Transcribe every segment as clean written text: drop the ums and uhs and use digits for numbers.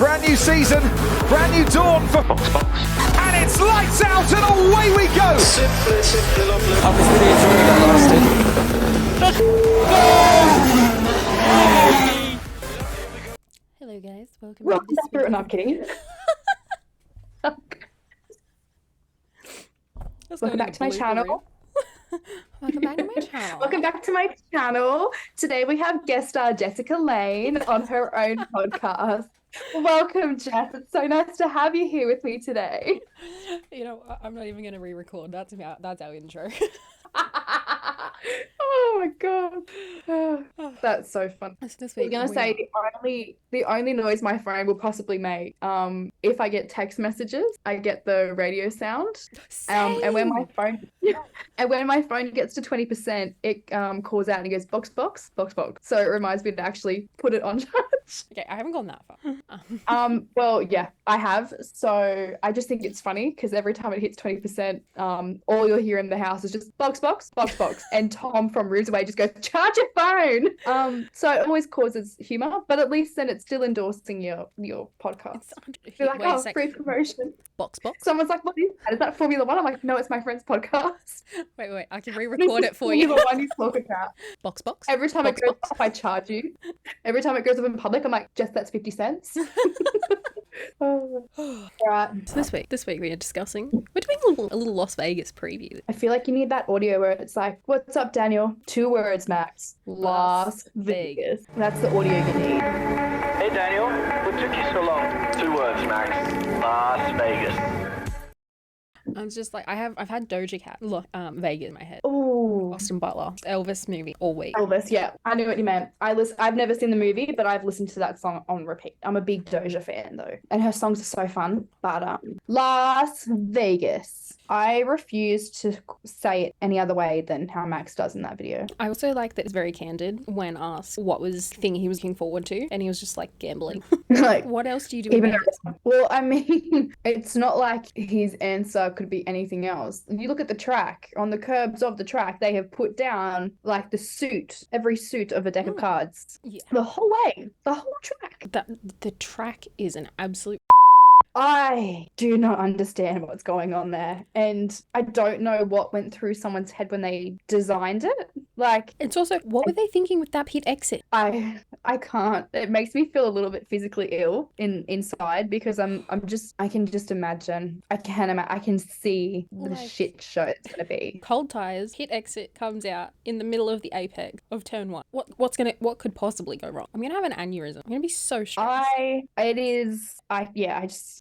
Brand new season, brand new dawn for Box. And it's lights out and away we go. Simply lovely. I was really enjoying that last Hello guys, welcome Well, to this that's no, I'm kidding. Welcome back to my channel. Welcome back to my channel. Welcome back to my channel. Today we have guest star Jessica Lane on her own podcast. Welcome, Jess. It's so nice to have you here with me today. You know, I'm not even gonna re-record. That's our intro. Oh my god. That's so fun. This I was week gonna say the only noise my phone will possibly make, if I get text messages, I get the radio sound. And when my phone gets to 20%, it calls out and it goes box box box box. So it reminds me to actually put it on charge. Okay, I haven't gone that far. Well, yeah, I have. So I just think it's funny because every time it hits 20%, all you'll hear in the house is just box box box box, and Tom from Rooms Away just goes, charge your phone. So it always causes humor, but at least then it's still endorsing your podcast. You're like, oh, free promotion. Box box. Someone's like, what is that? Is that Formula One? I'm like, no, it's my friend's podcast. Wait, I can re-record it for you. Formula One you talk about. Box box. Every time box, it goes box. up, I charge you. Every time it goes up in public, I'm like, Jess, that's 50 cents. Oh. Right. So this week we are discussing. We're doing a little Las Vegas preview. I feel like you need that audio where it's like, what's up, Daniel? 2 words max. Las Vegas. That's the audio you need. Hey Daniel, what took you so long? 2 words, Max. Las Vegas. I'm just like I've had Doja Cat, Vegas in my head. Oh, Austin Butler, Elvis movie all week. Elvis, yeah. I knew what you meant. I've never seen the movie, but I've listened to that song on repeat. I'm a big Doja fan though, and her songs are so fun. But Las Vegas. I refuse to say it any other way than how Max does in that video. I also like that it's very candid when asked what was the thing he was looking forward to, and he was just like gambling. Like, what else do you do? even well, I mean, it's not like his answer could be anything else. You look at the track, on the curbs of the track, they have put down like every suit of a deck of cards. Yeah. The whole way, the whole track. The track is an absolute. I do not understand what's going on there, and I don't know what went through someone's head when they designed it. Like, It's also, what were they thinking with that pit exit? I can't. It makes me feel a little bit physically ill inside because I can just imagine. I can see the shit show it's gonna be. Cold tires, hit exit comes out in the middle of the apex of turn 1. What could possibly go wrong? I'm gonna have an aneurysm. I'm gonna be so stressed.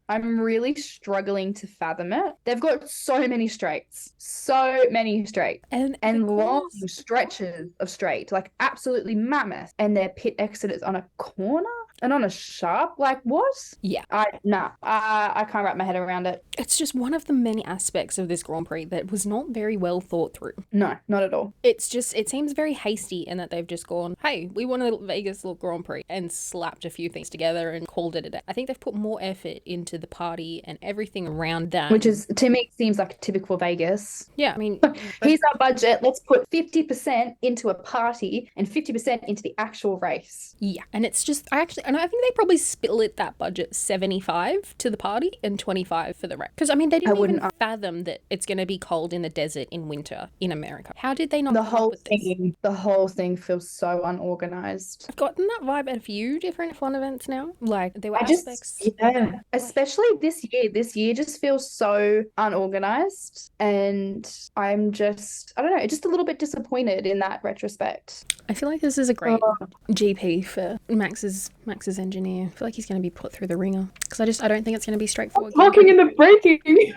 I'm really struggling to fathom it. They've got so many straights, and long stretches of straight, like absolutely mammoth. And their pit exit is on a corner and on a sharp. Like, what? Yeah, I can't wrap my head around it. It's just one of the many aspects of this Grand Prix that was not very well thought through. No, not at all. It seems very hasty in that they've just gone, hey, we want a Vegas Grand Prix, and slapped a few things together and called it a day. I think they've put more effort into the party and everything around that. Which is, to me, seems like typical Vegas. Yeah, I mean, here's our budget. Let's put 50% into a party and 50% into the actual race. Yeah, and it's just, I think they probably split that budget 75 to the party and 25 for the race. Because, I mean, they didn't even fathom that it's going to be cold in the desert in winter in America. How did they not The whole thing feels so unorganized. I've gotten that vibe at a few different fun events now. Like, there were especially this year. This year just feels so unorganized, and I'm just, I don't know, just a little bit disappointed in that retrospect. I feel like this is a great GP for Max's engineer. I feel like he's going to be put through the ringer because I don't think it's going to be straightforward. Talking in the braking.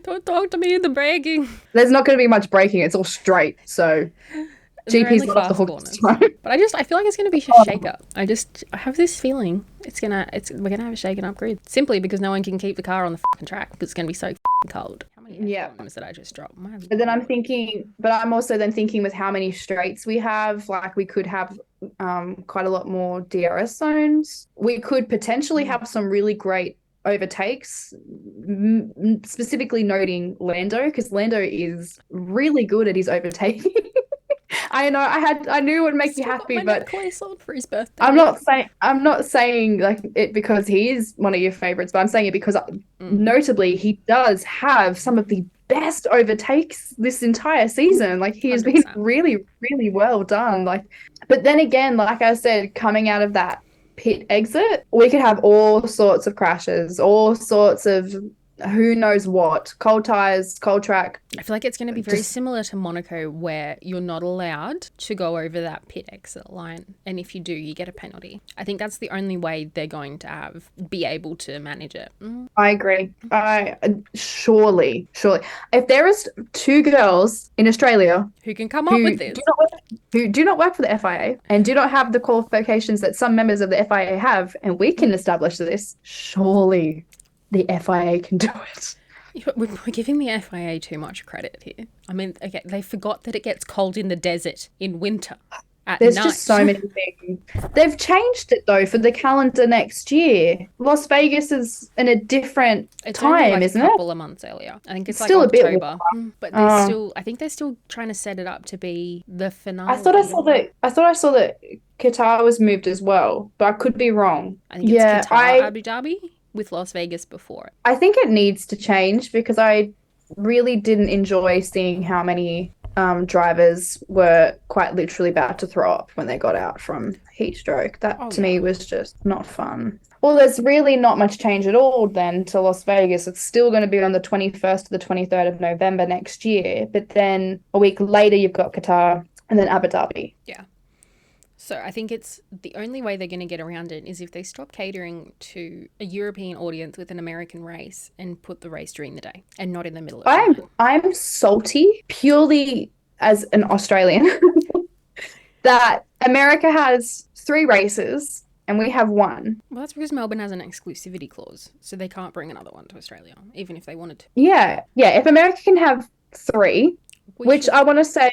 Don't talk to me in the braking. There's not going to be much braking. It's all straight. So GP's not off the hook this time. But I feel like it's going to be a shake-up. I have this feeling we're going to have a shake-and-up grid simply because no one can keep the car on the fucking track because it's going to be so cold. How many F-bombs that I just dropped? But then I'm also then thinking with how many straights we have, like we could have quite a lot more DRS zones. We could potentially have some really great overtakes, specifically noting Lando, because Lando is really good at his overtaking. I know I knew it would make you Still got happy, my but necklace on for his birthday. I'm not saying like it because he is one of your favorites, but I'm saying it because notably he does have some of the best overtakes this entire season. Like he has been 100%. really, really well done. Like, but then again, like I said, coming out of that pit exit, we could have all sorts of crashes, all sorts of who knows what, cold tires, cold track. I feel like it's going to be very similar to Monaco, where you're not allowed to go over that pit exit line, and if you do, you get a penalty. I think that's the only way they're going to be able to manage it. I agree. Surely, if there is two girls in Australia who can come up with this, who do not work for the FIA and do not have the qualifications that some members of the FIA have, and we can establish this, surely the FIA can do it. We're giving the FIA too much credit here. I mean, okay, they forgot that it gets cold in the desert in winter at There's night. just so many things. They've changed it though for the calendar next year. Las Vegas is in a different time, like isn't a it? couple of months earlier. I think it's like still a bit October, but I think they're still trying to set it up to be the finale. I thought I saw that Qatar was moved as well, but I could be wrong. I think it's Qatar, Abu Dhabi, with Las Vegas before it. I think it needs to change because I really didn't enjoy seeing how many drivers were quite literally about to throw up when they got out from heat stroke. That to me was just not fun. Well, there's really not much change at all then to Las Vegas. It's still going to be on the 21st to the 23rd of November next year. But then a week later, you've got Qatar and then Abu Dhabi. Yeah. So I think it's the only way they're going to get around it is if they stop catering to a European audience with an American race and put the race during the day and not in the middle of the night. I'm salty purely as an Australian that America has 3 races and we have 1. Well, that's because Melbourne has an exclusivity clause, so they can't bring another one to Australia, even if they wanted to. Yeah. If America can have 3, which I want to say,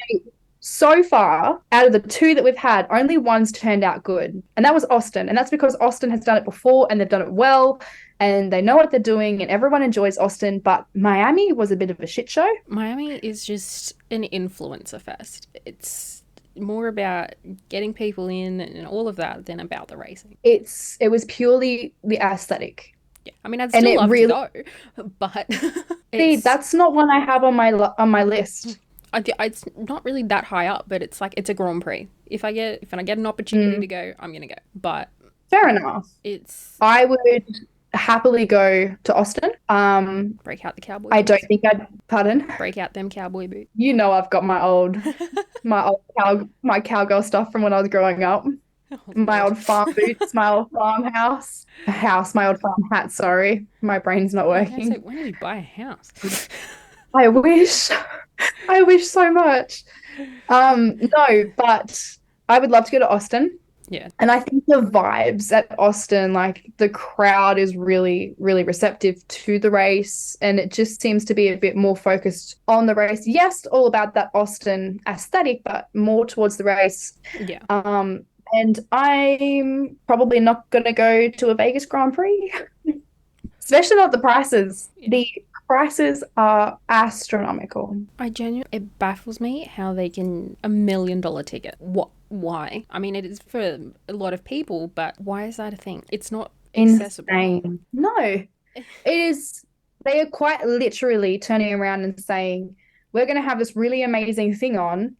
so far, out of the 2 that we've had, only one's turned out good. And that was Austin. And that's because Austin has done it before and they've done it well and they know what they're doing and everyone enjoys Austin. But Miami was a bit of a shit show. Miami is just an influencer fest. It's more about getting people in and all of that than about the racing. It was purely the aesthetic. Yeah, I mean, I'd still love to go, but see, that's not one I have on my list. It's not really that high up, but it's like it's a Grand Prix. If I get an opportunity to go, I'm gonna go. But fair enough. I would happily go to Austin. Break out the cowboy. I don't think I'd break out them cowboy boots. You know, I've got my old cowgirl stuff from when I was growing up. My old farm boots, my old farmhouse, my old farm hat. Sorry, my brain's not working. When did you buy a house? I wish so much. No, but I would love to go to Austin. Yeah. And I think the vibes at Austin, like the crowd is really, really receptive to the race. And it just seems to be a bit more focused on the race. Yes, all about that Austin aesthetic, but more towards the race. Yeah. And I'm probably not going to go to a Vegas Grand Prix, especially not the prices. Yeah. The prices are astronomical. It baffles me how they can $1 million ticket. Why? I mean, it is for a lot of people, but why is that a thing? It's not accessible. Insane. No, it is. They are quite literally turning around and saying, we're going to have this really amazing thing on,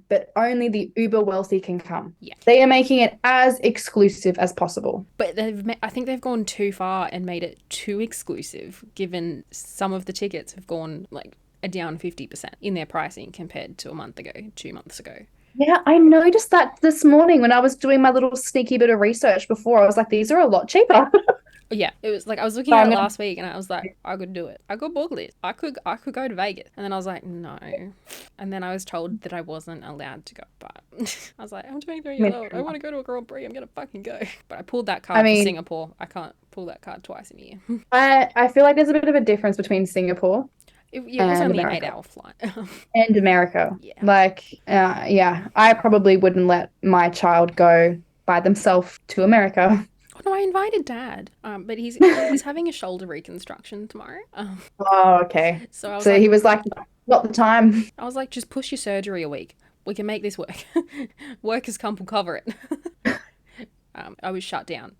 but only the uber wealthy can come. Yeah. They are making it as exclusive as possible. But I think they've gone too far and made it too exclusive, given some of the tickets have gone like a down 50% in their pricing compared to a month ago, 2 months ago. Yeah, I noticed that this morning when I was doing my little sneaky bit of research before. I was like, these are a lot cheaper. Yeah, it was like I was looking at it last week and I was like, I could do it. I could book this. I could go to Vegas. And then I was like, no. And then I was told that I wasn't allowed to go. But I was like, I'm 23 years old. I want to go to a Grand Prix. I'm going to fucking go. But I pulled that card for Singapore. I can't pull that card twice in a year. I feel like there's a bit of a difference between Singapore. It was only America. An 8-hour flight. And America. Yeah. I probably wouldn't let my child go by themselves to America. Oh, no, I invited Dad, but he's having a shoulder reconstruction tomorrow. Oh, okay. So he was like, not the time. I was like, just push your surgery a week. We can make this work. Workers' comp will cover it. I was shut down.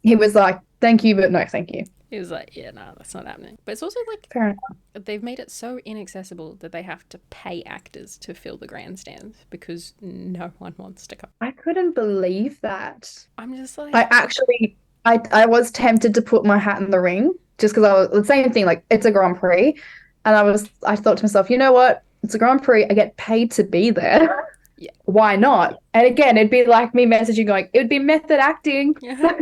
He was like, thank you, but no thank you. He was like, yeah, no, that's not happening. But it's also like, Fair enough. they've made it so inaccessible that they have to pay actors to fill the grandstands because no one wants to come. I couldn't believe that. I'm just like... I was tempted to put my hat in the ring just because I was the same thing, like it's a Grand Prix. And I thought to myself, you know what? It's a Grand Prix. I get paid to be there. Yeah. Why not? And again, it'd be like me messaging going, it would be method acting. Yeah.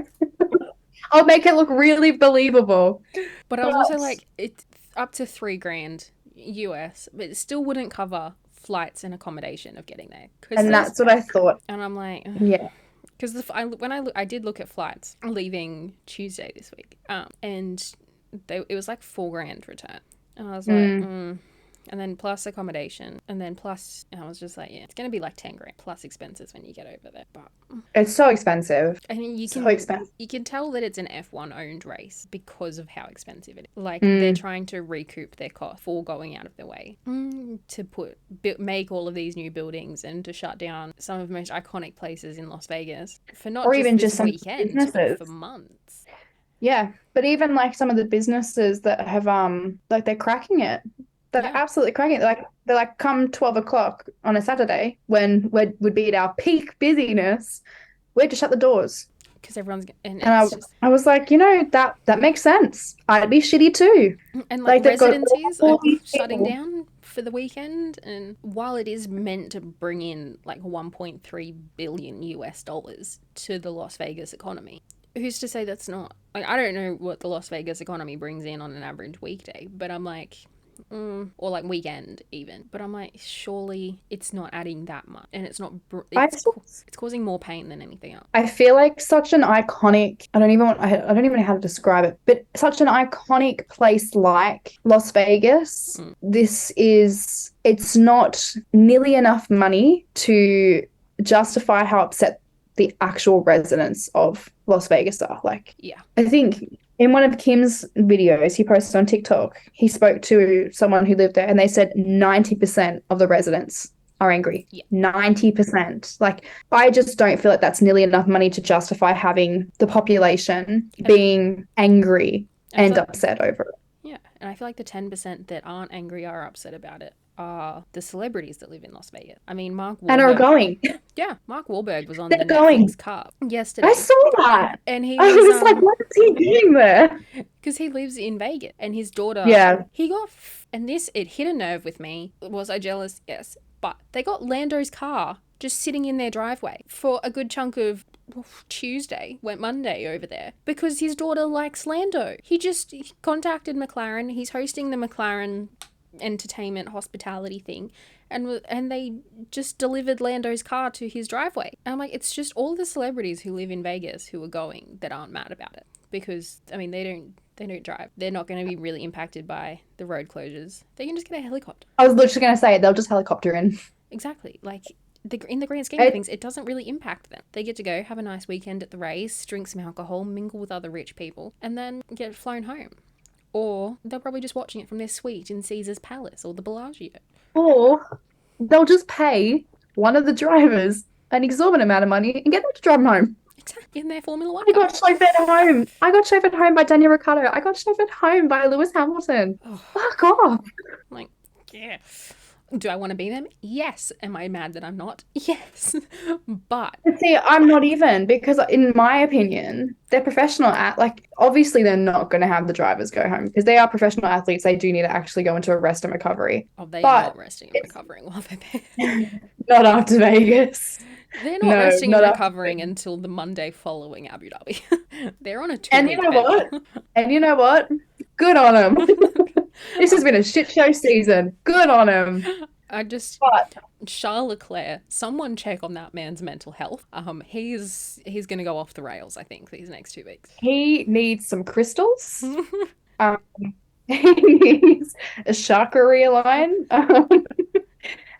I'll make it look really believable. But I was also like, it's up to $3,000 US, but it still wouldn't cover flights and accommodation of getting there. And that's what I thought. And I'm like, ugh. Yeah. Because I did look at flights leaving Tuesday this week, and it was like $4,000 return, and I was like, and then plus accommodation, and then plus, and I was just like, yeah, it's gonna be like $10,000 plus expenses when you get over there. But it's so expensive. I mean, you can tell that it's an F1 owned race because of how expensive it is. Like they're trying to recoup their cost for going out of their way to make all of these new buildings and to shut down some of the most iconic places in Las Vegas for not or just even this just weekend, but for months. Yeah, but even like some of the businesses that have like they're cracking it. They're absolutely cracking it. They're like come 12 o'clock on a Saturday when would be at our peak busyness, we had to shut the doors. Because everyone's I was like, that makes sense. I'd be shitty too. And like residencies are shutting down for the weekend, and while it is meant to bring in like 1.3 billion US dollars to the Las Vegas economy, who's to say that's not, like, I don't know what the Las Vegas economy brings in on an average weekday, but I'm like, or like weekend even, but I'm like, surely it's not adding that much, and it's not it's causing more pain than anything else. I feel like such an iconic, I don't even know how to describe it, but such an iconic place like Las Vegas, it's not nearly enough money to justify how upset the actual residents of Las Vegas are. Like, yeah, I think in one of Kim's videos he posted on TikTok, he spoke to someone who lived there, and they said 90% of the residents are angry. Yeah. 90%. Like, I just don't feel like that's nearly enough money to justify having the population being angry and upset over it. Yeah, and I feel like the 10% that aren't angry are upset about it are the celebrities that live in Las Vegas. I mean, Mark Wahlberg. And are going. Yeah, Mark Wahlberg was on the Netflix Cup yesterday. I saw that. And I was like, what is he doing there? Because he lives in Vegas, and his daughter, he got, and it hit a nerve with me. Was I jealous? Yes. But they got Lando's car just sitting in their driveway for a good chunk of Tuesday, went Monday over there, because his daughter likes Lando. He contacted McLaren. He's hosting the McLaren entertainment hospitality thing, and they just delivered Lando's car to his driveway. And I'm like, it's just all the celebrities who live in Vegas who are going that aren't mad about it, because I mean, they don't drive. They're not going to be really impacted by the road closures. They can just get a helicopter. I was literally going to say, they'll just helicopter in. Exactly. Like, in the grand scheme of things, it doesn't really impact them. They get to go have a nice weekend at the race, drink some alcohol, mingle with other rich people, and then get flown home. Or they're probably just watching it from their suite in Caesar's Palace or the Bellagio. Or they'll just pay one of the drivers an exorbitant amount of money and get them to drive them home. Exactly. In their Formula One. I got chauffeured home by Daniel Ricciardo. I got chauffeured home by Lewis Hamilton. Oh. Fuck off. Like, yeah. Do I want to be them? Yes. Am I mad that I'm not? Yes. But see, I'm not even, because in my opinion, they're professional obviously they're not going to have the drivers go home because they are professional athletes. They do need to actually go into a rest and recovery. Oh, they are not resting and recovering while they're there. Not after Vegas. They're not resting and recovering until the Monday following Abu Dhabi. They're on a 2-week And you know what? Good on them. This has been a shit show season. Good on him. Charles Leclerc, someone check on that man's mental health. He's going to go off the rails, I think, these next 2 weeks. He needs some crystals. He needs a chakra realign.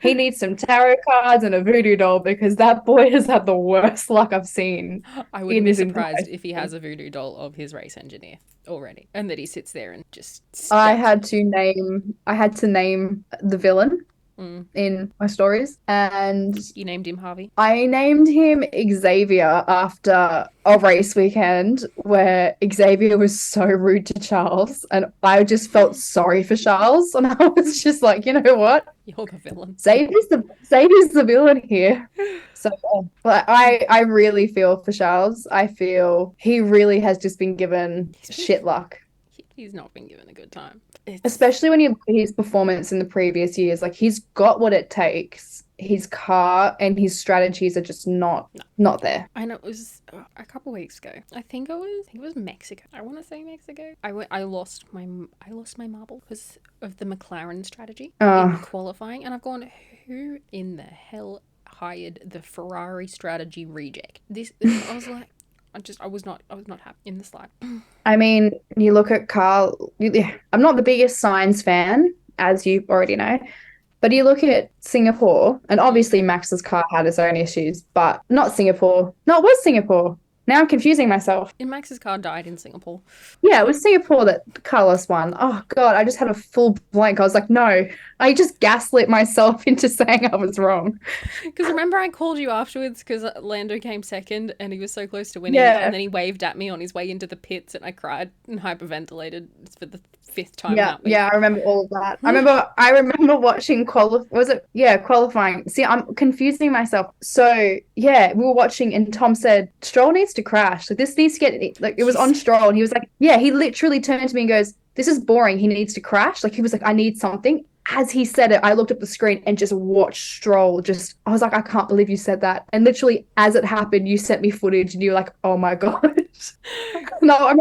He needs some tarot cards and a voodoo doll, because that boy has had the worst luck I've seen. I wouldn't be surprised if he has a voodoo doll of his race engineer already, and that he sits there and just... I had to name the villain in my stories. And You named him Harvey. I named him Xavier after a race weekend where Xavier was so rude to Charles, and I just felt sorry for Charles, and I was just like, you know what? You're the villain. Xavier's the villain here. So, but I really feel for Charles. I feel he really has just been given shit luck. He's not been given a good time. Especially when you look at his performance in the previous years, like he's got what it takes. His car and his strategies are just not there. I know it was a couple weeks ago. I think it was Mexico. I want to say Mexico. I lost my marble because of the McLaren strategy in qualifying, and I've gone, who in the hell hired the Ferrari strategy reject? I was like, I was not happy in the slide. I mean, you look at Carl. I'm not the biggest Sainz fan, as you already know, but you look at Singapore, and obviously Max's car had its own issues, but not Singapore. No, it was Singapore. Now I'm confusing myself. And Max's car died in Singapore. Yeah, it was Singapore that Carlos won. Oh, God, I just had a full blank. I was like, no, I just gaslit myself into saying I was wrong. Because remember I called you afterwards because Lando came second and he was so close to winning. Yeah. And then he waved at me on his way into the pits and I cried and hyperventilated for the 5th time Yeah, that week. yeah, I remember all of that. I remember watching qualifying. See, I'm confusing myself. So, yeah, we were watching and Tom said, Stroll needs to crash. Like, this needs to get, like, it was on Stroll. And he was like, yeah, he literally turned to me and goes, this is boring. He needs to crash. Like, he was like, I need something. As he said it, I looked at the screen and just watched Stroll. I was like, I can't believe you said that. And literally, as it happened, you sent me footage and you were like, oh my God. No, I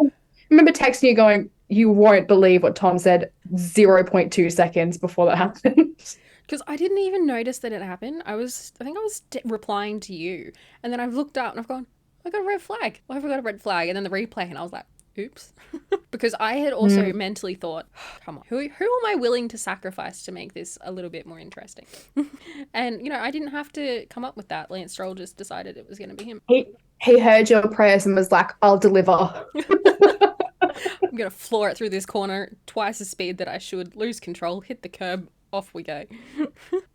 remember texting you going, you won't believe what Tom said 0.2 seconds before that happened. Because I didn't even notice that it happened. I think I was replying to you. And then I've looked up and I've gone, I got a red flag. Why have I got a red flag? And then the replay and I was like, oops. Because I had also mentally thought, come on, who am I willing to sacrifice to make this a little bit more interesting? And, you know, I didn't have to come up with that. Lance Stroll just decided it was going to be him. He heard your prayers and was like, I'll deliver. I'm going to floor it through this corner twice the speed that I should, lose control, hit the curb, off we go.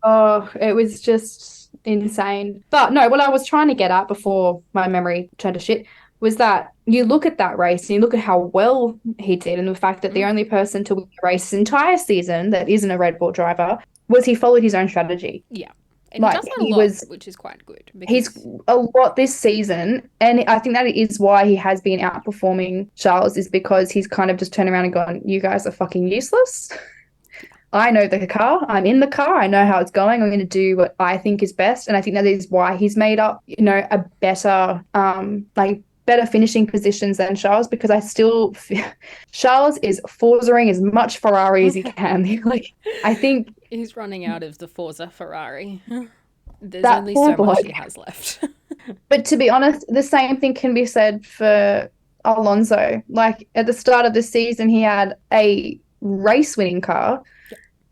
Oh, it was just insane. But no, what I was trying to get at before my memory turned to shit was that you look at that race and you look at how well he did and the fact that the only person to win the race his entire season that isn't a Red Bull driver was he followed his own strategy. Yeah. And like, he does that a lot, which is quite good. He's a lot this season, and I think that is why he has been outperforming Charles, is because he's kind of just turned around and gone, you guys are fucking useless. I know the car. I'm in the car. I know how it's going. I'm going to do what I think is best. And I think that is why he's made up, you know, a better, better finishing positions than Charles, because I still feel Charles is Forzaing as much Ferrari as he can. Like, I think he's running out of the Forza Ferrari. There's only so much he has left. But to be honest, the same thing can be said for Alonso. Like, at the start of the season, he had a race-winning car,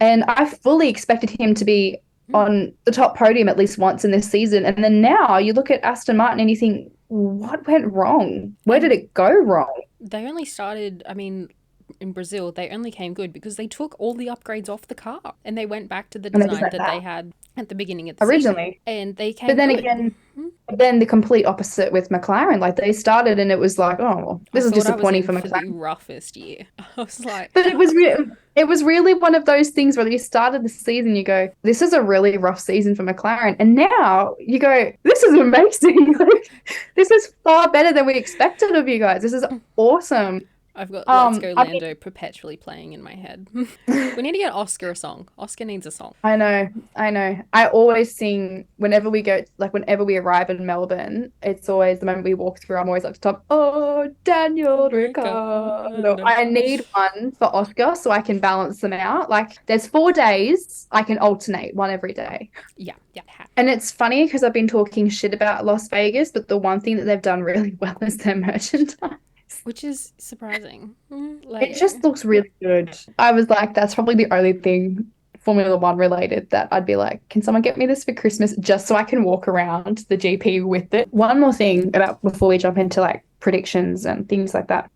and I fully expected him to be on the top podium at least once in this season. And then now you look at Aston Martin and you think, what went wrong? Where did it go wrong? They only started, in Brazil, they only came good because they took all the upgrades off the car and they went back to the design that they had at the beginning of the originally season. And they came But then good. again, then the complete opposite with McLaren. Like, they started and it was like, oh, well, this is disappointing for McLaren. The roughest year. I was like, but it was really one of those things where you started the season, you go, this is a really rough season for McLaren, and now you go, this is amazing. Like, this is far better than we expected of you guys. This is awesome. I've got Let's Go Lando perpetually playing in my head. We need to get Oscar a song. Oscar needs a song. I know. I always sing whenever we arrive in Melbourne. It's always the moment we walk through. I'm always like, stop. Oh, Daniel Ricciardo. I need one for Oscar so I can balance them out. Like, there's 4 days. I can alternate one every day. Yeah. And it's funny because I've been talking shit about Las Vegas, but the one thing that they've done really well is their merchandise. Which is surprising. It just looks really good. I was like, that's probably the only thing Formula One related that I'd be like, can someone get me this for Christmas just so I can walk around the GP with it? One more thing about before we jump into like predictions and things like that.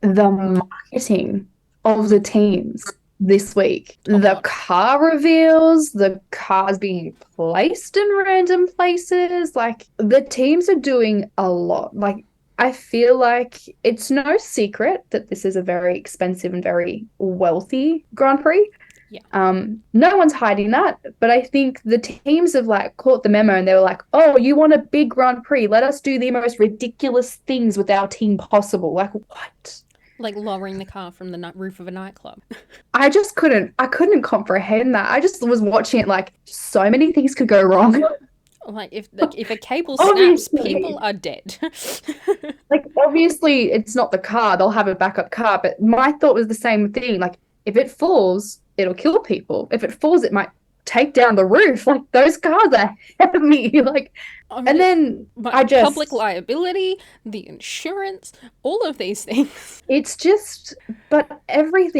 The marketing of the teams this week. Oh, The God. car reveals, the cars being placed in random places. Like, the teams are doing a lot. Like, I feel like it's no secret that this is a very expensive and very wealthy Grand Prix. Yeah. No one's hiding that, but I think the teams have like caught the memo and they were like, "Oh, you want a big Grand Prix? Let us do the most ridiculous things with our team possible." Like, what? Like lowering the car from the roof of a nightclub. I just couldn't comprehend that. I just was watching it like so many things could go wrong. Like if a cable snaps, Obviously. people are dead. Like, obviously it's not the car, they'll have a backup car, but my thought was the same thing. Like, if it falls, it'll kill people. If it falls, it might take down the roof. Like, those cars are heavy. Like, and then I just public liability, the insurance, all of these things. It's just, but every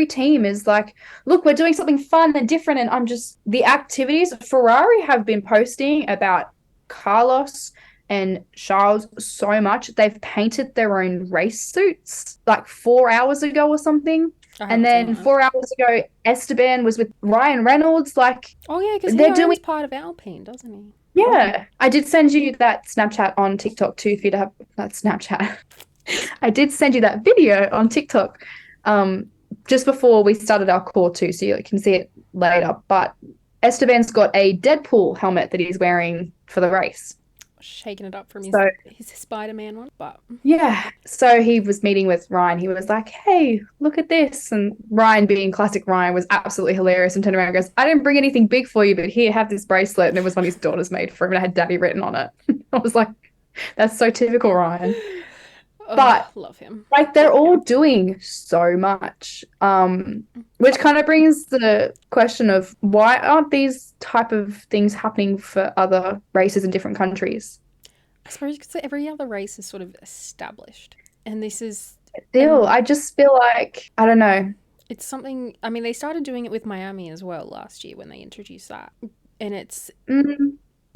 team is like, look, we're doing something fun and different. And the activities Ferrari have been posting about Carlos and Charles so much. They've painted their own race suits like 4 hours ago or something. And then 4 hours ago, Esteban was with Ryan Reynolds. Like, oh yeah, because they're doing doing part of Alpine, doesn't he? Yeah, I did send you that Snapchat on TikTok too, if you'd have that Snapchat. I did send you that video on TikTok just before we started our call too, so you can see it later. But Esteban's got a Deadpool helmet that he's wearing for the race. Shaking it up from his Spider-Man one, but yeah. So he was meeting with Ryan. He was like, "Hey, look at this!" And Ryan, being classic Ryan, was absolutely hilarious and turned around and goes, "I didn't bring anything big for you, but here, have this bracelet." And it was one his daughter's made for him, and it had Daddy written on it. I was like, "That's so typical Ryan." But love him. Like, they're all doing so much, which kind of brings the question of why aren't these type of things happening for other races in different countries? I suppose because every other race is sort of established, and this is still. I just feel like, I don't know. It's something. I mean, they started doing it with Miami as well last year when they introduced that, and it's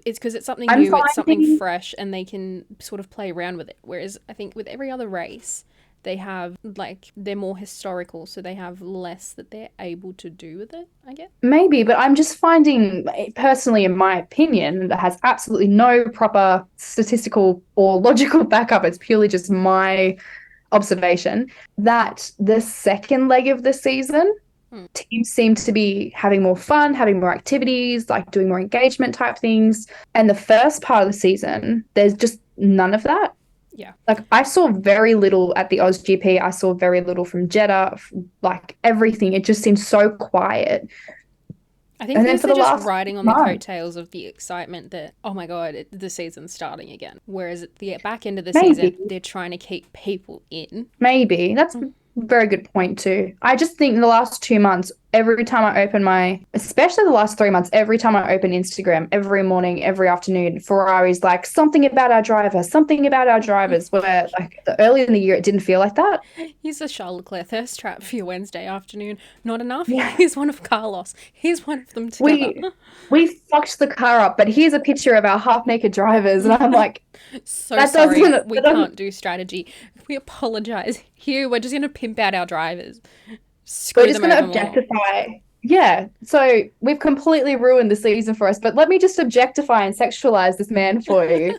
because it's something new, it's something fresh, and they can sort of play around with it. Whereas I think with every other race, they have, like, they're more historical, so they have less that they're able to do with it, I guess. Maybe, but I'm just finding, personally, in my opinion, that has absolutely no proper statistical or logical backup. It's purely just my observation that the second leg of the season, teams seem to be having more fun, having more activities, like doing more engagement type things. And the first part of the season, there's just none of that. Yeah. Like, I saw very little at the AusGP. I saw very little from Jeddah, like everything. It just seemed so quiet. I think they're just riding on the coattails of the excitement that, oh my God, the season's starting again. Whereas at the back end of the season, they're trying to keep people in. Maybe. That's a very good point too. I just think in the last 2 months, every time I open especially the last 3 months, every time I open Instagram, every morning, every afternoon, Ferrari's like, something about our drivers, where like earlier in the year, it didn't feel like that. Here's a Charles Leclerc thirst trap for your Wednesday afternoon. Not enough? Yeah. Here's one of Carlos. Here's one of them together. We fucked the car up, but here's a picture of our half-naked drivers. And I'm like, sorry, we can't do strategy. We apologize. Here, we're just going to pimp out our drivers. We're just going to objectify. Yeah, so we've completely ruined the season for us, but let me just objectify and sexualize this man for you.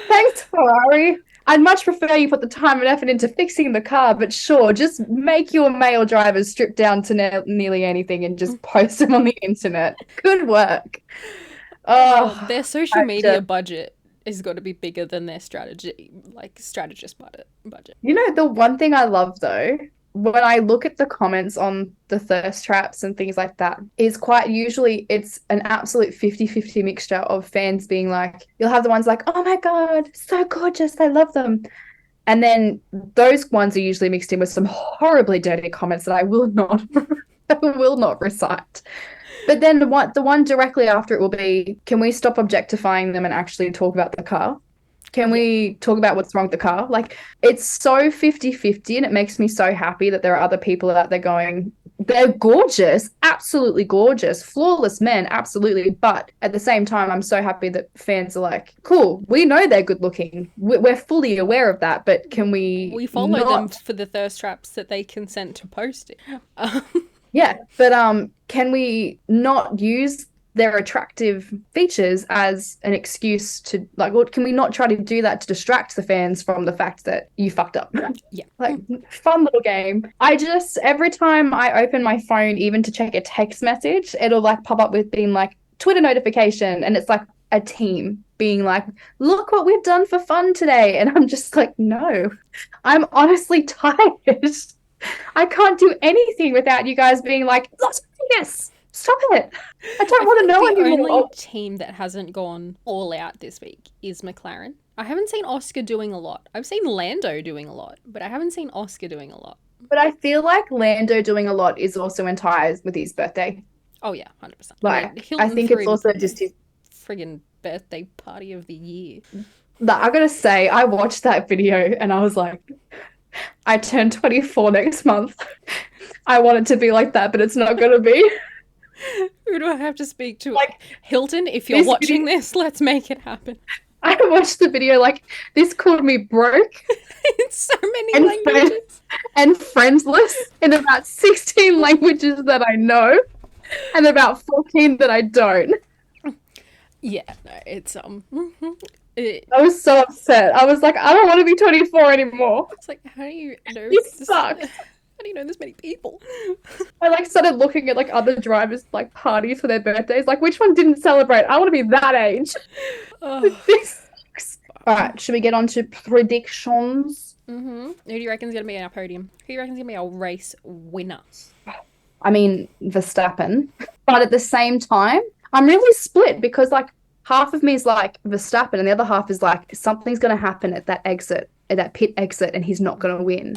Thanks, Ferrari. I'd much prefer you put the time and effort into fixing the car, but sure, just make your male drivers strip down to nearly anything and just post them on the internet. Good work. Their social media budget has got to be bigger than their strategist budget. You know, the one thing I love, though, when I look at the comments on the thirst traps and things like that, is quite usually it's an absolute 50-50 mixture of fans being like, you'll have the ones like, oh my God, so gorgeous, I love them. And then those ones are usually mixed in with some horribly dirty comments that I will not recite. But then the one directly after it will be, can we stop objectifying them and actually talk about the car? Can we talk about what's wrong with the car? Like, it's so 50-50, and it makes me so happy that there are other people out there going, they're gorgeous, absolutely gorgeous, flawless men, absolutely. But at the same time, I'm so happy that fans are like, cool, we know they're good looking. We're fully aware of that, but can we follow them for the thirst traps that they consent to posting. Yeah, but can we not use their attractive features as an excuse to like? What can we not try to do that to distract the fans from the fact that you fucked up? Yeah. Like, fun little game. I just every time I open my phone, even to check a text message, it'll like pop up with being like Twitter notification, and it's like a team being like, "Look what we've done for fun today," and I'm just like, no, I'm honestly tired. I can't do anything without you guys being like, Las Vegas, stop it. I don't want to know The anymore. only team that hasn't gone all out this week is McLaren. I haven't seen Oscar doing a lot. I've seen Lando doing a lot, but I haven't seen Oscar doing a lot. But I feel like Lando doing a lot is also in ties with his birthday. Oh yeah, 100%. Like, I think it's also just his friggin' birthday party of the year. I gotta say, I watched that video and I was like, I turn 24 next month. I want it to be like that, but it's not gonna be. Who do I have to speak to? Like, Hilton, if you're watching this, let's make it happen. I watched the video like, this called me broke. In so many languages. And friendsless in about 16 languages that I know and about 14 that I don't. Yeah, no, it's I was so upset. I was like, I don't want to be 24 anymore. It's like, how do you know This sucks. How do you know this many people? I like started looking at like other drivers like parties for their birthdays. Like, which one didn't celebrate? I want to be that age. Oh. This sucks. All right, should we get on to predictions? Who do you reckon's gonna be our podium? Who do you reckon's gonna be our race winner? I mean, Verstappen. But at the same time, I'm really split because like half of me is like Verstappen and the other half is like something's going to happen at that exit, at that pit exit, and he's not going to win.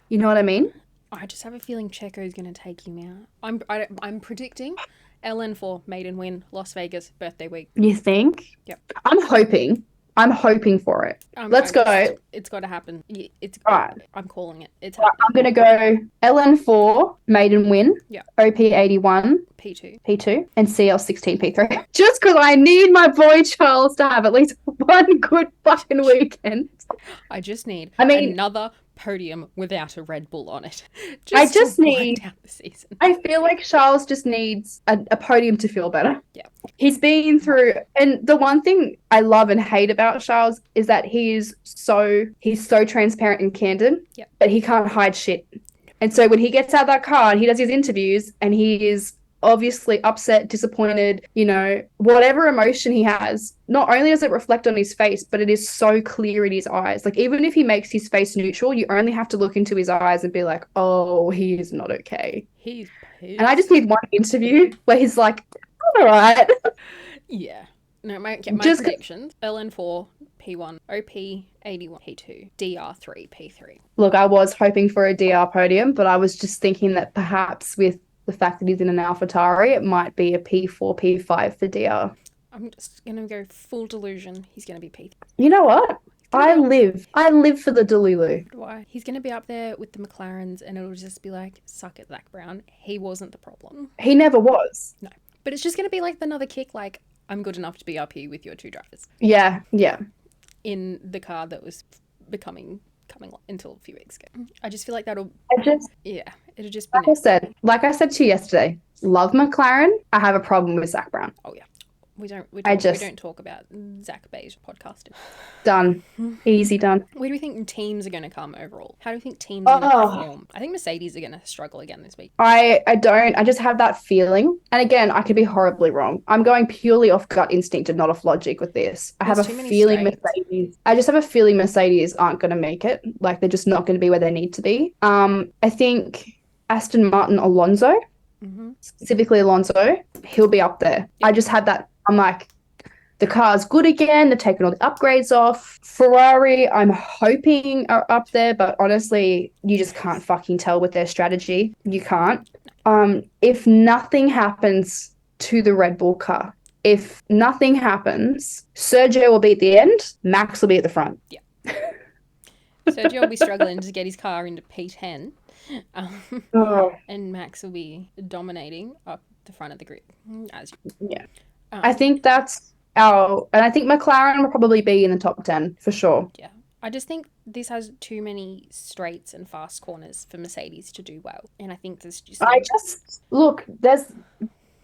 You know what I mean? I just have a feeling Checo's going to take him out. I'm predicting LN4 maiden win, Las Vegas birthday week. You think? Yep. I'm hoping for it. Let's go. It's got to happen. It's all right. I'm calling it. It's happening. I'm going to go LN4 maiden win. Yeah. OP81 P2 and CL16 P3. Just because I need my boy Charles to have at least one good fucking weekend. I just need another podium without a Red Bull on it. I just need out the season. I feel like Charles just needs a podium to feel better. Yeah. He's been through, and the one thing I love and hate about Charles is that he's so transparent and candid, but he can't hide shit. And so when he gets out of that car and he does his interviews and he is obviously upset, disappointed, you know, whatever emotion he has, not only does it reflect on his face, but it is so clear in his eyes. Like, even if he makes his face neutral, you only have to look into his eyes and be like, oh, he is not okay. He's pissed. And I just need one interview where he's like, all right. Yeah. No, my predictions: LN4 P1, OP81 P2, DR3 P3. Look, I was hoping for a DR podium, but I was just thinking that perhaps with the fact that he's in an AlphaTauri, it might be a P4, P5 for DR. I'm just going to go full delusion. He's going to be P3. You know what? I live for the Delulu. Why? He's going to be up there with the McLarens and it'll just be like, suck it, Zach Brown. He wasn't the problem. He never was. No. But it's just going to be like another kick, like, I'm good enough to be up here with your two drivers. Yeah. In the car that was coming until a few weeks ago. I just feel like it'll just be like I said to you yesterday, love McLaren. I have a problem with Zach Brown. Oh yeah. We don't talk about Zach Beige podcasting. Done. Easy done. Where do we think teams are going to come overall? How do you think teams are going to perform? I think Mercedes are going to struggle again this week. I don't. I just have that feeling. And again, I could be horribly wrong. I'm going purely off gut instinct and not off logic with this. I have a feeling Mercedes. I just have a feeling Mercedes aren't going to make it. Like, they're just not going to be where they need to be. I think Aston Martin Alonso, specifically Alonso, he'll be up there. I just have that. I'm like, the car's good again. They're taking all the upgrades off. Ferrari, I'm hoping are up there, but honestly, you just can't fucking tell with their strategy. You can't. If nothing happens to the Red Bull car, if nothing happens, Sergio will be at the end. Max will be at the front. Yeah. Sergio will be struggling to get his car into P10. And Max will be dominating up the front of the grid. I think that's and I think McLaren will probably be in the top 10 for sure. Yeah. I just think this has too many straights and fast corners for Mercedes to do well. And I think there's just...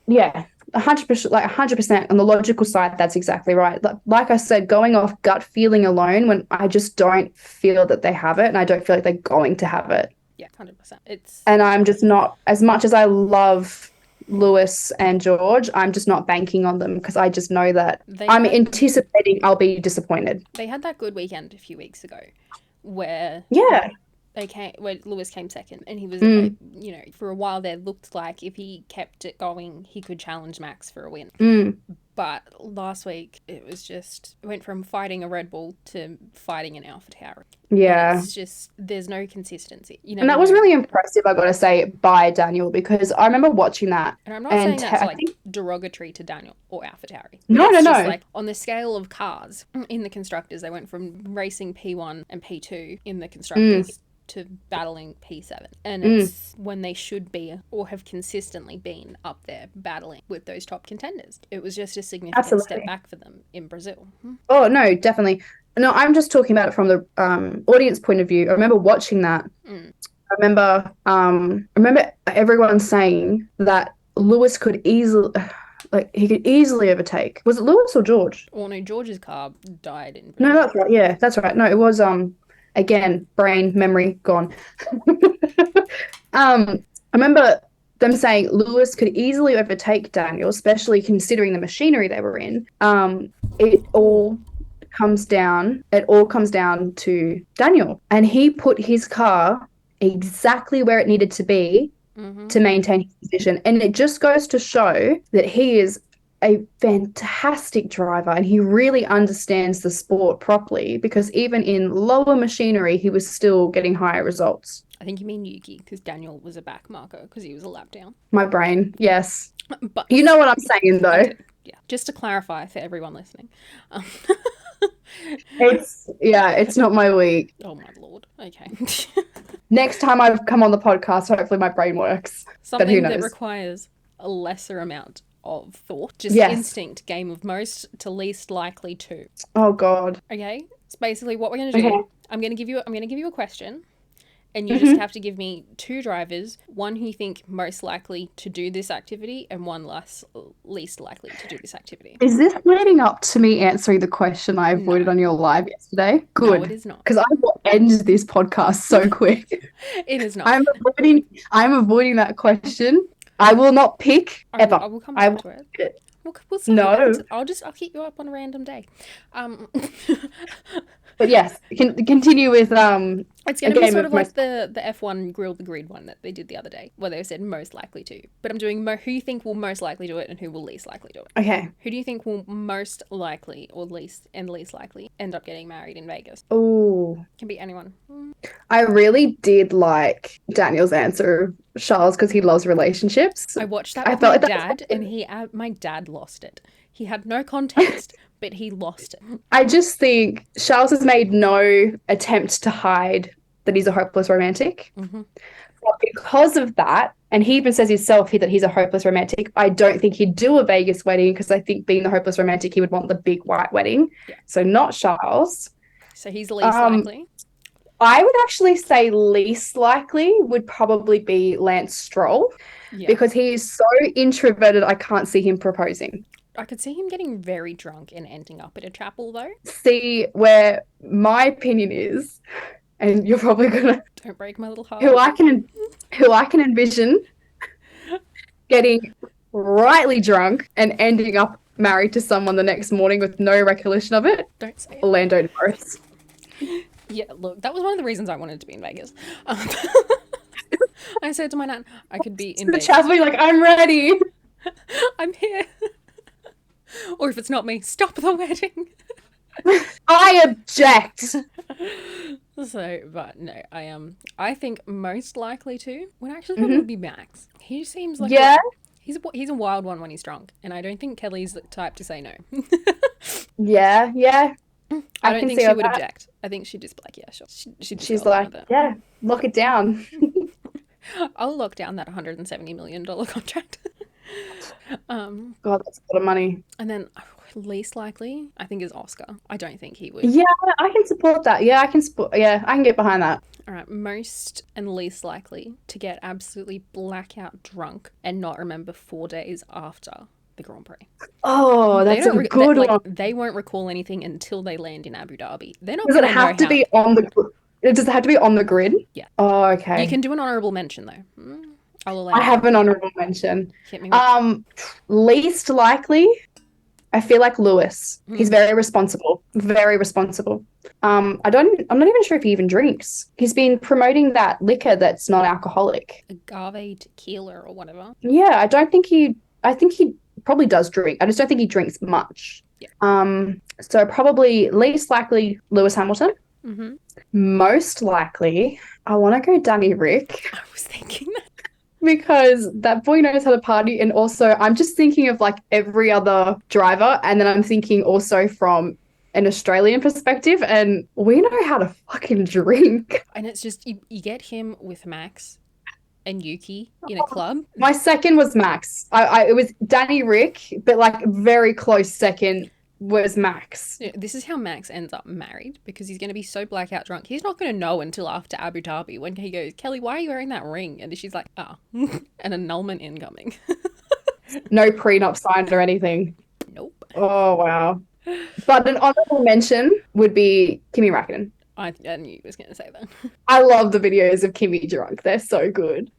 Yeah, 100%, like 100% on the logical side, that's exactly right. Like I said, going off gut feeling alone, when I just don't feel that they have it, and I don't feel like they're going to have it. Yeah, 100%. And I'm just not, as much as I love Lewis and George, I'm just not banking on them because I just know that I'm anticipating I'll be disappointed. They had that good weekend a few weeks ago where where Lewis came second, and he was, you know, for a while there looked like if he kept it going, he could challenge Max for a win. But last week, it went from fighting a Red Bull to fighting an AlphaTauri. Yeah. And it's just, there's no consistency. You know, and that was really impressive, I got to say, by Daniel, because I remember watching that. And I'm not saying that's like derogatory to Daniel or AlphaTauri. No. Like on the scale of cars in the constructors, they went from racing P1 and P2 in the constructors to battling P7, and it's when they should be or have consistently been up there battling with those top contenders. It was just a significant step back for them in Brazil. Oh no, definitely. No, I'm just talking about it from the audience point of view. I remember watching that. I remember everyone saying that Lewis could easily overtake. Was it Lewis or George? Oh no, George's car died in Brazil. No, that's right. Yeah, that's right. No, it was again, brain memory gone. I remember them saying Lewis could easily overtake Daniel, especially considering the machinery they were in. It all comes down to Daniel, and he put his car exactly where it needed to be to maintain his position. And it just goes to show that he is a fantastic driver, and he really understands the sport properly, because even in lower machinery, he was still getting higher results. I think you mean Yuki, because Daniel was a back marker because he was a lap down. My brain, yes. But you know what I'm saying, though. Yeah, just to clarify for everyone listening. It's not my week. Oh my lord. Okay. Next time I come on the podcast, hopefully my brain works. Something but who knows? That requires a lesser amount of thought, just instinct, game of most to least likely to. Oh god. Okay, it's basically what we're gonna do. Okay. I'm gonna give you a question, and you just have to give me two drivers, one who you think most likely to do this activity and one least likely to do this activity. Is this leading up to me answering the question I avoided on your live yesterday? Good. No, it is not. Because I will end this podcast so quick. It is not. I'm avoiding that question. I will not pick ever. I will come back to it. We'll see. No. I'll keep you up on a random day. But yes, continue with it's going to be sort of like the F1 Grill the Grid one that they did the other day, where they said most likely to. But I'm doing who you think will most likely do it and who will least likely do it. Okay. Who do you think will most likely or least likely end up getting married in Vegas? Oh. Can be anyone. I really did like Daniel's answer of Charles because he loves relationships. I watched that with my dad, and my dad lost it. He had no context, but he lost it. I just think Charles has made no attempt to hide that he's a hopeless romantic. But because of that, and he even says himself that he's a hopeless romantic, I don't think he'd do a Vegas wedding, because I think being the hopeless romantic, he would want the big white wedding. Yeah. So not Charles. So he's least likely? I would actually say least likely would probably be Lance Stroll, because he is so introverted, I can't see him proposing. I could see him getting very drunk and ending up at a chapel, though. See, where my opinion is, and you're probably gonna don't break my little heart. Who I can envision getting rightly drunk and ending up married to someone the next morning with no recollection of it. Don't say it. Orlando Norris. Yeah, look, that was one of the reasons I wanted to be in Vegas. I said to my nan, I could be in Vegas. The chapel, like, I'm ready. I'm here. Or if it's not me, stop the wedding. I object. So, but no, I think most likely to would actually probably be Max. He seems like he's a wild one when he's drunk, and I don't think Kelly's the type to say no. Yeah. I don't think she would object. I think she'd just be like, yeah, sure. She's like, yeah, lock it down. I'll lock down that $170 million contract. God, that's a lot of money. And then Least likely, I think, is Oscar. I don't think he would. Yeah, I can support that. Yeah, I can get behind that. All right, most and least likely to get absolutely blackout drunk and not remember 4 days after the Grand Prix. Oh, that's a good one. They won't recall anything until they land in Abu Dhabi. They're not Does going it to have to be on the? Does it have to be on the grid? Yeah. Oh, okay. You can do an honorable mention though. I'll allow. I have an honorable mention. Hit me with... Least likely, I feel like Lewis. He's very responsible. Very responsible. I'm not even sure if he even drinks. He's been promoting that liquor that's not alcoholic. Agave tequila or whatever. Yeah, I think he probably does drink. I just don't think he drinks much. Yeah. So probably least likely Lewis Hamilton. Mm-hmm. Most likely, I want to go Danny Rick. I was thinking that. Because that boy knows how to party. And also, I'm just thinking of like every other driver. And then I'm thinking also from an Australian perspective. And we know how to fucking drink. And it's just, you get him with Max and Yuki in a club. My second was Max. It was Danny Rick, but like very close second was Max. This is how Max ends up married, because he's going to be so blackout drunk. He's not going to know until after Abu Dhabi when he goes, Kelly, why are you wearing that ring? And she's like, an annulment incoming. No prenup signed or anything. Nope. Oh, wow. But an honorable mention would be Kimi Räikkönen. I knew he was going to say that. I love the videos of Kimi drunk. They're so good.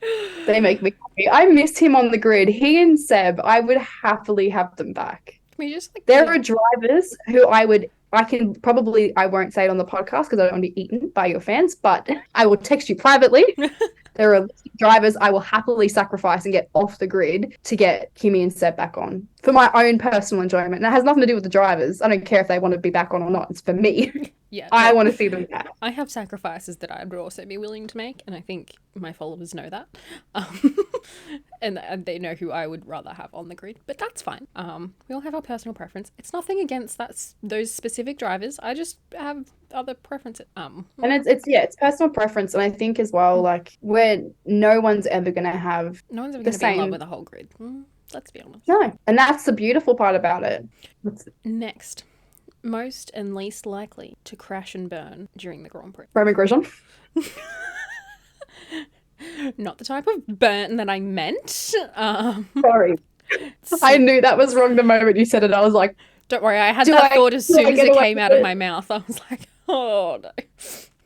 They make me happy. I miss him on the grid. He and Seb, I would happily have them back. There are drivers who I won't say it on the podcast because I don't want to be eaten by your fans, but I will text you privately. There are drivers I will happily sacrifice and get off the grid to get Kimi and Seb back on for my own personal enjoyment. And it has nothing to do with the drivers. I don't care if they want to be back on or not. It's for me. Yeah, I want to see them back. I have sacrifices that I would also be willing to make, and I think my followers know that. And they know who I would rather have on the grid, but that's fine. We all have our personal preference. It's nothing against those specific drivers. I just have other preferences. And it's personal preference, and I think as well, like, where no one's ever going to be in love with a whole grid. Let's be honest. No, and that's the beautiful part about it. Next. Most and least likely to crash and burn during the Grand Prix. Roman Grosjean. Not the type of burn that I meant. Sorry. I knew that was wrong the moment you said it. I was like, don't worry, I had that thought as soon as it came out of my mouth. I was like, oh no.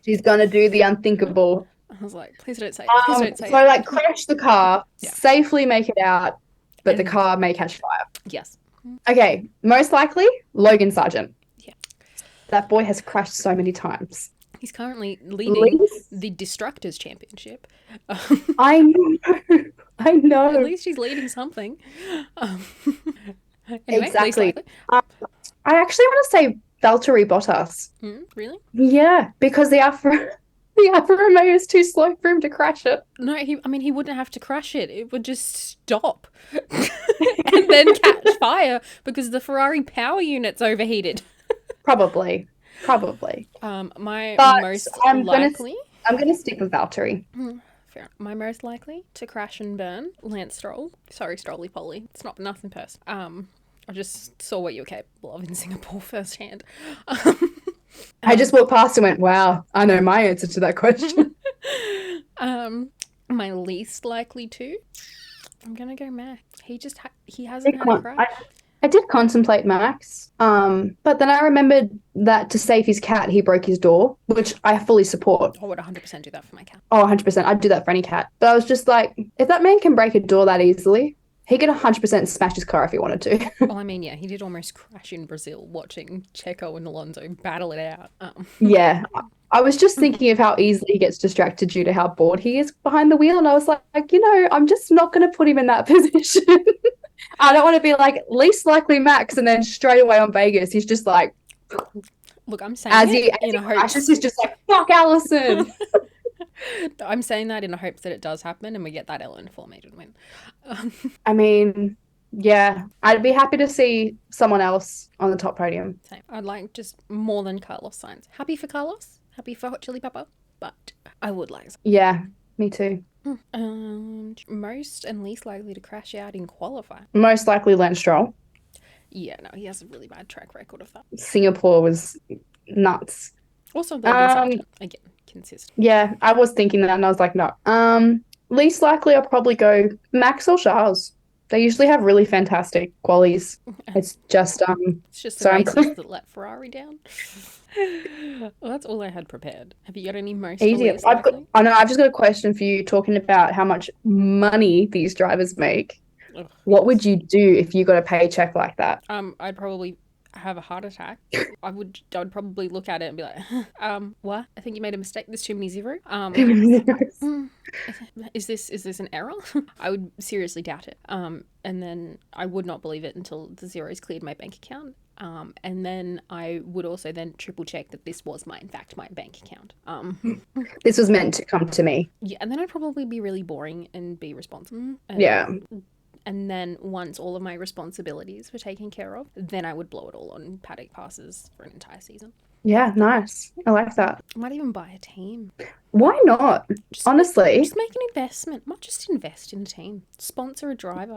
She's going to do the unthinkable. I was like, please don't say it. So like crash the car, safely make it out, but the car may catch fire. Yes. Okay, most likely Logan Sargent. Yeah. That boy has crashed so many times. He's currently leading the Destructors Championship. I know. At least he's leading something. Anyway, exactly. I actually want to say Valtteri Bottas. Really? Yeah, because the Alfa Romeo is too slow for him to crash it. No, he wouldn't have to crash it. It would just stop and then catch fire because the Ferrari power unit's overheated. Probably. I'm going to stick with Valtteri. Fair. My most likely to crash and burn, Lance Stroll. Sorry, Strolly Polly. It's not enough in person. I just saw what you were capable of in Singapore firsthand. I just walked past and went, wow, I know my answer to that question. My least likely to, I'm going to go Max. He hasn't had a crash. I did contemplate Max, but then I remembered that to save his cat, he broke his door, which I fully support. I would 100% do that for my cat. Oh, 100%. I'd do that for any cat. But I was just like, if that man can break a door that easily, he could 100% smash his car if he wanted to. Well, I mean, yeah, he did almost crash in Brazil watching Checo and Alonso battle it out. Yeah. I was just thinking of how easily he gets distracted due to how bored he is behind the wheel. And I was like, I'm just not going to put him in that position. I don't want to be like least likely Max and then straight away on Vegas he's just like, look, I'm saying as he crashes, he's just like, fuck Allison. I'm saying that in the hopes that it does happen and we get that Ellen formation win. I mean, yeah, I'd be happy to see someone else on the top podium. Same. I'd like just more than Carlos Sainz. Happy for Carlos, happy for Hot Chili Pepper, but I would like some. Yeah, me too. Most and least likely to crash out in qualifying. Most likely Lance Stroll. Yeah, no, he has a really bad track record of that. Singapore was nuts. Also, again, consistent. Yeah, I was thinking that, and I was like, no. Least likely, I'll probably go Max or Charles. They usually have really fantastic qualities. It's just It's just the sorry, races that let Ferrari down. Well, that's all I had prepared. Have you got any most easy. least likely? I've just got a question for you. Talking about how much money these drivers make. Ugh, What would you do if you got a paycheck like that? I'd probably have a heart attack. I'd probably look at it and be like, what? I think you made a mistake. There's too many zeros. Is this an error? I would seriously doubt it. And then I would not believe it until the zeros cleared my bank account. And then I would also then triple check that this was in fact my bank account. This was meant to come to me. Yeah, and then I'd probably be really boring and be responsible. Yeah. And then once all of my responsibilities were taken care of, then I would blow it all on paddock passes for an entire season. Yeah, nice. I like that. I might even buy a team. Why not? Honestly. Just make an investment. Not just invest in a team. Sponsor a driver.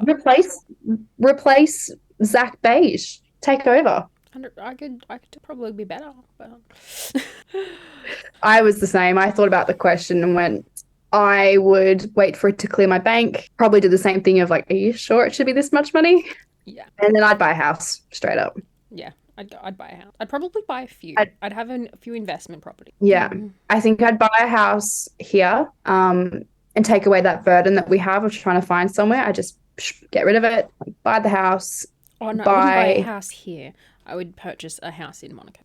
Replace Zach Beige. Take over. I could probably be better. But... I was the same. I thought about the question and went, I would wait for it to clear my bank. Probably do the same thing of like, are you sure it should be this much money? Yeah. And then I'd buy a house straight up. Yeah. I'd buy a house. I'd probably buy a few. I'd have a few investment properties. Yeah. I think I'd buy a house here and take away that burden that we have of trying to find somewhere. I just get rid of it, buy the house. Oh, no, I wouldn't buy a house here. I would purchase a house in Monaco.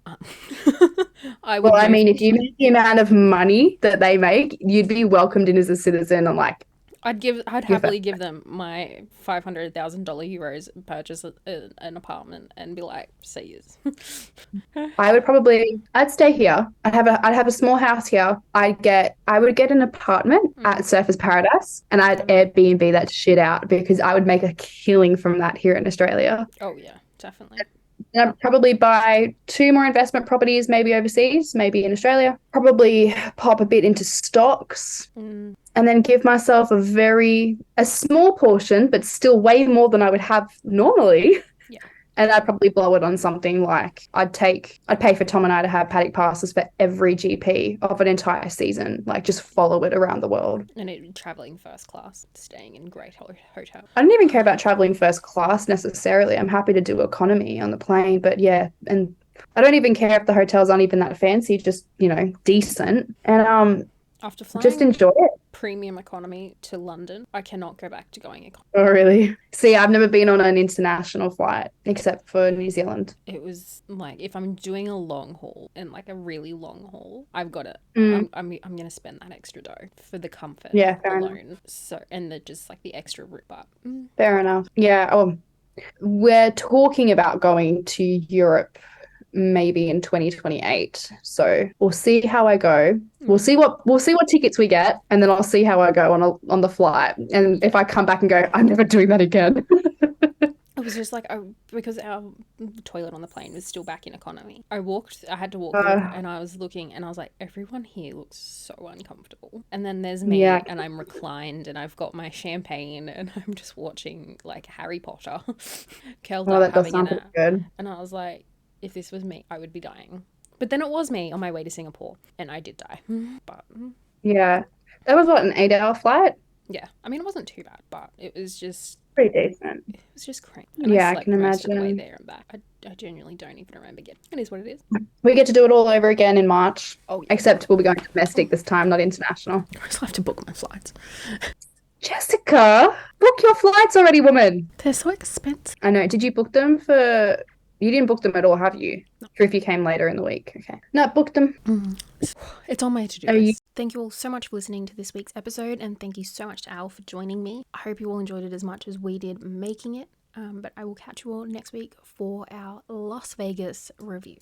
If you make the amount of money that they make, you'd be welcomed in as a citizen and like. I'd happily give them my €500,000 and purchase an apartment and be like, see yous. I'd stay here. I'd have a small house here. I would get an apartment at Surfers Paradise and I'd Airbnb that shit out because I would make a killing from that here in Australia. Oh yeah, definitely. And I'd probably buy 2 more investment properties, maybe overseas, maybe in Australia. Probably pop a bit into stocks. And then give myself a small portion, but still way more than I would have normally. Yeah. And I'd probably blow it on something like I'd pay for Tom and I to have paddock passes for every GP of an entire season, like just follow it around the world. And traveling first class, staying in great hotels. I don't even care about traveling first class necessarily. I'm happy to do economy on the plane, but yeah, and I don't even care if the hotels aren't even that fancy, just, decent. And after flying just enjoy it. Premium economy to London, I cannot go back to going economy. Oh, really? See, I've never been on an international flight except for New Zealand. It was like, if I'm doing a long haul and like a really long haul, I've got it. I'm going to spend that extra dough for the comfort alone. Enough. So, and just like the extra route, but fair enough. Yeah. We're talking about going to Europe maybe in 2028. So we'll see how I go. We'll see what tickets we get, and then I'll see how I go on the flight. And if I come back and go, I'm never doing that again. It was just like, because our toilet on the plane was still back in economy. I had to walk through and I was looking and I was like, everyone here looks so uncomfortable. And then there's me and I'm reclined and I've got my champagne and I'm just watching like Harry Potter. Curled up having a nap. Good. And I was like, if this was me, I would be dying. But then it was me on my way to Singapore and I did die. But yeah, that was an 8-hour flight? Yeah, I mean, it wasn't too bad, but it was just pretty decent. It was just crazy. And I can imagine. Of the way there and back. I genuinely don't even remember getting. It is what it is. We get to do it all over again in March. Oh, yeah. Except we'll be going domestic this time, not international. I still have to book my flights. Jessica, book your flights already, woman. They're so expensive. I know. Did you book them for? You didn't book them at all, have you? No. For if you came later in the week. Okay. No, book them. It's on my to-do list. Thank you all so much for listening to this week's episode, and thank you so much to Al for joining me. I hope you all enjoyed it as much as we did making it. But I will catch you all next week for our Las Vegas review.